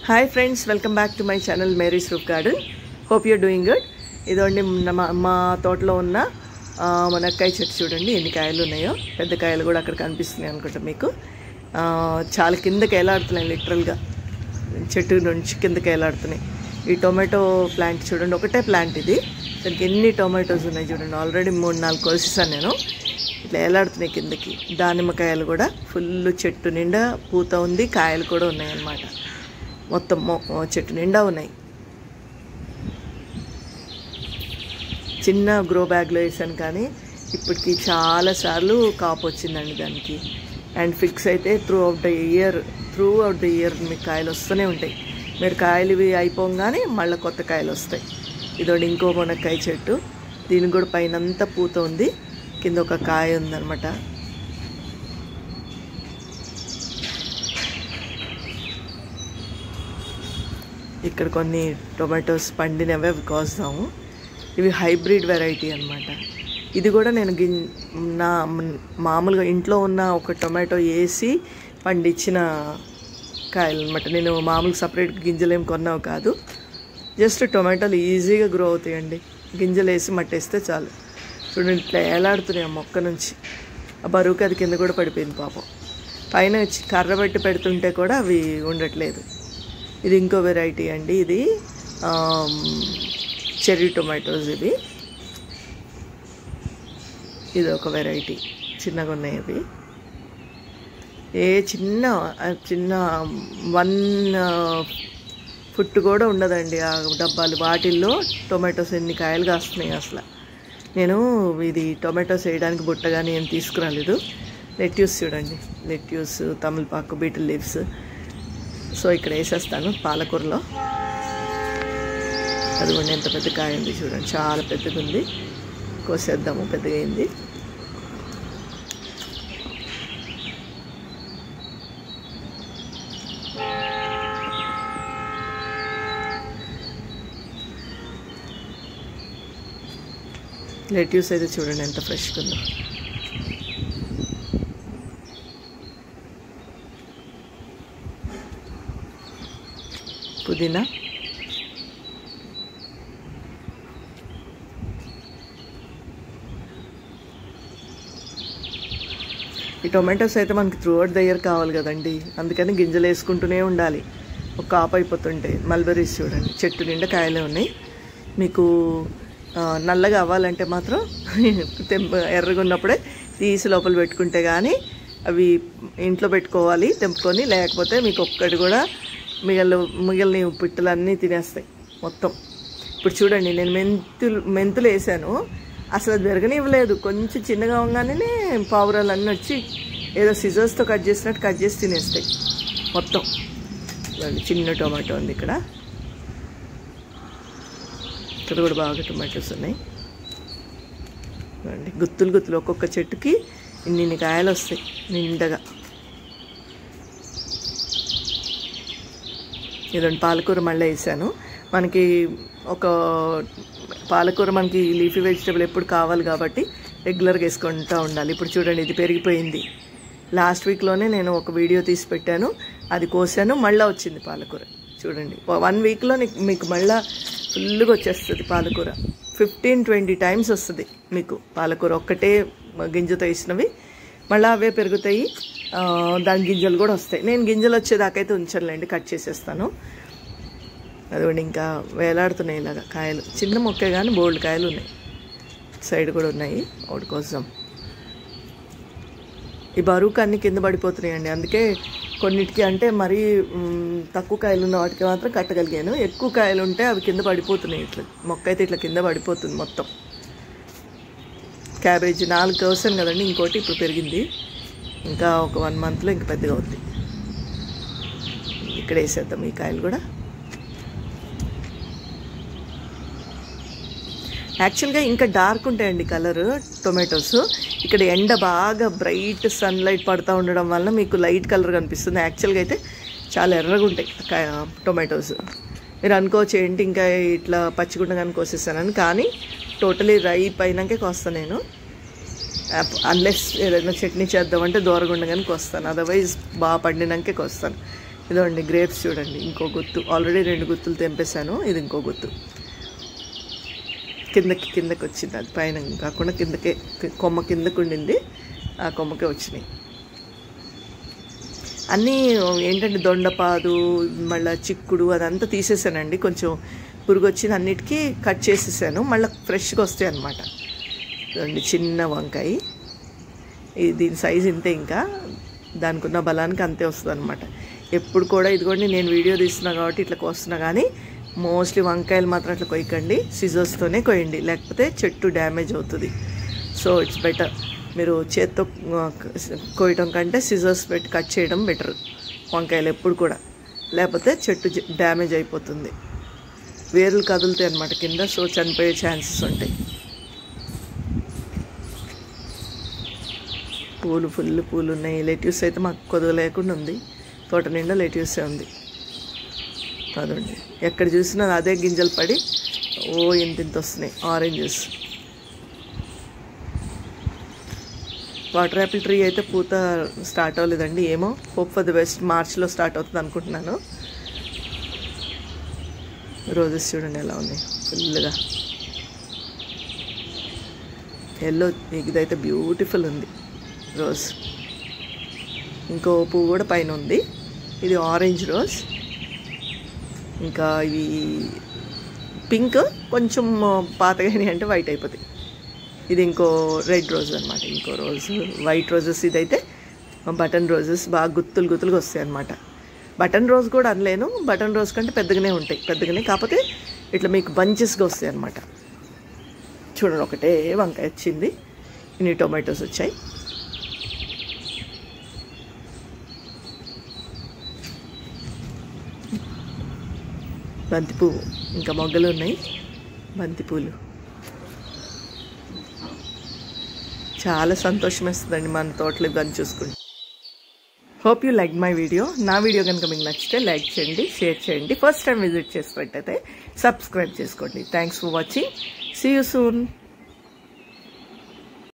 Hi friends, welcome back to my channel Mary's Roof Garden. Hope you are doing good. ఇదండి మా తోటలో ఉన్న మునక్కాయ చెట్టు చూడండి ఎన్ని కాయలు ఉన్నాయో. పెద్ద కాయలు కూడా అక్కడ కనిపిస్తున్నాయి అనుకుంటా మీకు. చాలా కిందకి ఎలాడుతున్నాయి లిటరల్గా, చెట్టు నుంచి కిందకి ఎలాడుతున్నాయి. ఈ టొమాటో ప్లాంట్ చూడండి, ఒకటే ప్లాంట్ ఇది, దానికి ఎన్ని టొమాటోస్ ఉన్నాయి చూడండి. ఆల్రెడీ 3-4 కోసేసాను నేను. ఇట్లా ఎలాడుతున్నాయి కిందకి. దానిమ్మకాయలు కూడా ఫుల్ చెట్టు నిండా పూత ఉంది, కాయలు కూడా ఉన్నాయి అన్నమాట. మొత్తం చెట్టు నిండా ఉన్నాయి. చిన్న గ్రో బ్యాగ్లో వేసాను కానీ ఇప్పటికి చాలాసార్లు కాపు వచ్చిందండి దానికి. అండ్ ఫిక్స్ అయితే త్రూ అవుట్ ద ఇయర్ మీకు కాయలు వస్తూనే ఉంటాయి. మీరు కాయలు ఇవి అయిపోగానే మళ్ళీ కొత్త కాయలు వస్తాయి. ఇదోటి ఇంకో మునక్కాయ చెట్టు, దీనికి కూడా పైన అంతా పూత ఉంది, కింద ఒక కాయ ఉందన్నమాట. ఇక్కడ కొన్ని టొమాటోస్ పండినవే అవి కోస్తాము. ఇవి హైబ్రిడ్ వెరైటీ అన్నమాట. ఇది కూడా నేను నా మామూలుగా ఇంట్లో ఉన్న ఒక టొమాటో వేసి పండించిన కాయలు అనమాట. నేను మామూలుగా సపరేట్ గింజలు ఏం కొన్నావు కాదు, జస్ట్ టొమాటోలు ఈజీగా గ్రో అవుతాయండి. గింజలు వేసి మట్టేస్తే చాలు. చూడండి ఇట్లా ఏలాడుతున్నాయి ఆ మొక్క నుంచి. ఆ బరువుకి అది కింద కూడా పడిపోయింది పాపం. పైన కర్ర పెట్టి పెడుతుంటే కూడా అవి ఉండట్లేదు. ఇది ఇంకో వెరైటీ అండి, ఇది చెర్రీ టొమాటోస్. ఇది ఒక వెరైటీ, చిన్నగా ఉన్నాయి అవి. చిన్న 1 ఫుట్ కూడా ఉండదండి ఆ డబ్బాలు. వాటిల్లో టొమాటోస్ ఎన్ని కాయలు కాస్తున్నాయి అసలు. నేను ఇది టొమాటోస్ వేయడానికి బుట్ట కానీ ఏం తీసుకురాలేదు. లెట్యూస్ చూడండి, లెట్యూస్, తమలపాకు, బీటిల్ లీవ్స్. సో ఇక్కడ వేసేస్తాను పాలకూరలో. అది కూడా ఎంత పెద్ద కాయ ఉంది చూడండి, చాలా పెద్దగా ఉంది. కోసేద్దాము, పెద్దగా అయింది. లెట్యూస్ అయితే చూడండి ఎంత ఫ్రెష్గా ఉందో. పుదీనా, ఈ టొమాటోస్ అయితే మనకి త్రూ అవుట్ ద ఇయర్ కావాలి కదండి, అందుకని గింజలు వేసుకుంటూనే ఉండాలి. ఒక కాపు అయిపోతుంటాయి. మల్బెరీస్ చూడండి, చెట్టు నిండా కాయలే ఉన్నాయి. మీకు నల్లగా అవ్వాలంటే మాత్రం ఎర్రగా ఉన్నప్పుడే తీసి లోపల పెట్టుకుంటే కానీ అవి ఇంట్లో పెట్టుకోవాలి తెంపుకొని, లేకపోతే మీకు ఒక్కటి కూడా మిగిలిన పిట్టలన్నీ తినేస్తాయి మొత్తం. ఇప్పుడు చూడండి నేను మెంతులు వేసాను, అసలు అది పెరగనివ్వలేదు. కొంచెం చిన్నగా ఉండగానే పావురాలు అన్నీ వచ్చి ఏదో సిజర్స్తో కట్ చేసినట్టు కట్ చేసి తినేస్తాయి మొత్తం. చిన్న టొమాటో ఉంది ఇక్కడ. ఇక్కడ కూడా బాగా టొమాటోస్ ఉన్నాయి. గుత్తులు ఒక్కొక్క చెట్టుకి ఇన్ని కాయలు వస్తాయి నిండగా. ఇదండి పాలకూర మళ్ళీ వేసాను. మనకి ఒక పాలకూర మనకి లీఫీ వెజిటబుల్ ఎప్పుడు కావాలి కాబట్టి రెగ్యులర్గా వేసుకుంటూ ఉండాలి. ఇప్పుడు చూడండి ఇది పెరిగిపోయింది. లాస్ట్ వీక్లోనే నేను ఒక వీడియో తీసి పెట్టాను, అది కోసాను, మళ్ళీ వచ్చింది పాలకూర. చూడండి 1 వీక్లో మీకు మళ్ళీ ఫుల్గా వచ్చేస్తుంది పాలకూర. 15-20 టైమ్స్ వస్తుంది మీకు పాలకూర. ఒక్కటే గింజతో వేసినవి మళ్ళీ అవే పెరుగుతాయి, దాని గింజలు కూడా వస్తాయి. నేను గింజలు వచ్చేదాకైతే ఉంచలేండి, కట్ చేసేస్తాను. అదిగోండి ఇంకా వేలాడుతున్నాయి ఇలాగా కాయలు. చిన్న మొక్కే కానీ బోల్డ్ కాయలు ఉన్నాయి. సైడ్ కూడా ఉన్నాయి ఒకటి కోసం. ఈ బరువుకి అన్నీ కింద పడిపోతున్నాయండి, అందుకే కొన్నిటికి అంటే మరీ తక్కువ కాయలు ఉన్న వాటికి మాత్రం కట్టగలిగాను. ఎక్కువ కాయలు ఉంటే అవి కింద పడిపోతున్నాయి. ఇట్లా మొక్క అయితే ఇట్లా కింద పడిపోతుంది మొత్తం. క్యాబేజీ 4 కోసాను కదండి, ఇంకోటి ఇప్పుడు పెరిగింది. ఇంకా ఒక 1 మంత్లో ఇంక పెద్దగా అవుతుంది. ఇక్కడ వేసేద్దాం ఈ కాయలు కూడా. యాక్చువల్గా ఇంకా డార్క్ ఉంటాయండి కలర్ టొమాటోస్. ఇక్కడ ఎండ బాగా బ్రైట్ సన్లైట్ పడుతూ ఉండడం వల్ల మీకు లైట్ కలర్ కనిపిస్తుంది. యాక్చువల్గా అయితే చాలా ఎర్రగా ఉంటాయి టొమాటోస్. మీరు అనుకోవచ్చు ఏంటి ఇంకా ఇట్లా పచ్చిగుండగానే కోసేస్తానని, కానీ టోటలీ రైప్ అయినాకే కోస్తాను నేను. అన్లెస్ ఏదైనా చట్నీ చేద్దామంటే దూరగుండగానే కోస్తాను, అదర్వైజ్ బాగా పండినాకే కోస్తాను. ఇదండి గ్రేప్స్ చూడండి, ఇంకో గుత్తు. ఆల్రెడీ 2 గుత్తులు తెంపేశాను, ఇది ఇంకో గుత్తు. కిందకి వచ్చింది, అది పైన కాకుండా కిందకే, కొమ్మ కిందకు ఉండింది, ఆ కొమ్మకే వచ్చినాయి. అన్నీ ఏంటంటే దొండపాదు, మళ్ళీ చిక్కుడు అదంతా తీసేసానండి. కొంచెం పురుగు వచ్చింది, అన్నిటికీ కట్ చేసేసాను. మళ్ళీ ఫ్రెష్గా వస్తాయి అన్నమాట. చూడండి చిన్న వంకాయ, ఇది దీని సైజు ఇంతే, ఇంకా దానికి ఉన్న బలానికి అంతే వస్తుంది అనమాట. ఎప్పుడు కూడా ఇదిగోండి నేను వీడియో తీస్తున్నా కాబట్టి ఇట్లా కోస్తున్నా, కానీ మోస్ట్లీ వంకాయలు మాత్రం అట్లా కొయ్యకండి, సిజర్స్తోనే కొయ్యండి, లేకపోతే చెట్టు డ్యామేజ్ అవుతుంది. సో ఇట్స్ బెటర్, మీరు చేత్తో కోయటం కంటే సిజర్స్ పెట్టి కట్ చేయడం బెటర్ వంకాయలు ఎప్పుడు కూడా, లేకపోతే చెట్టు డ్యామేజ్ అయిపోతుంది. వేర్లు కదులుతాయి అన్నమాట కింద, సో చనిపోయే ఛాన్సెస్ ఉంటాయి. ఫుల్ పూలు ఉన్నాయి. లెట్యూస్ అయితే మాకు కొద్దిగా లేకుండా ఉంది, తోట నిండా లెట్యూసే ఉంది. అదండి ఎక్కడ చూసినా అదే గింజలు పడి ఇంత వస్తున్నాయి ఆరెంజెస్. వాటర్ యాపిల్ ట్రీ అయితే పూత స్టార్ట్ అవ్వలేదండి, ఏమో హోప్ ఫర్ ది బెస్ట్, మార్చ్లో స్టార్ట్ అవుతుంది అనుకుంటున్నాను. రోజెస్ చూడండి ఎలా ఉన్నాయి, ఫుల్గా ఎల్లో, ఇదైతే బ్యూటిఫుల్ ఉంది రోజ్. ఇంకో పువ్వు కూడా పైన ఉంది, ఇది ఆరెంజ్ రోజ్. ఇంకా ఇవి పింక్, కొంచెం పాతగాని అంటే వైట్ అయిపోతాయి. ఇది ఇంకో రెడ్ రోజ్ అనమాట, ఇంకో రోజు వైట్ రోజెస్. ఇదైతే బటన్ రోజెస్, బాగా గుత్తులుగా వస్తాయి అన్నమాట. బటన్ రోజ్ కూడా అనలేను, బటన్ రోజ్ కంటే పెద్దగానే ఉంటాయి, కాకపోతే ఇట్లా మీకు బంచెస్గా వస్తాయి అన్నమాట. చూడండి ఒకటే వంకాయ వచ్చింది, ఇన్ని టొమాటోస్ వచ్చాయి. బంతిపువ్వు, ఇంకా మొగ్గలు ఉన్నాయి, బంతిపూలు. చాలా సంతోషం వేస్తుందండి మన తోటలో ఇవన్నీ చూసుకుంటే. Hope you like my video. నా వీడియో కనుక మీకు నచ్చితే లైక్ చేయండి, షేర్ చేయండి. ఫస్ట్ టైం విజిట్ చేసినట్టయితే సబ్స్క్రైబ్ చేసుకోండి. Thanks for watching. See you soon.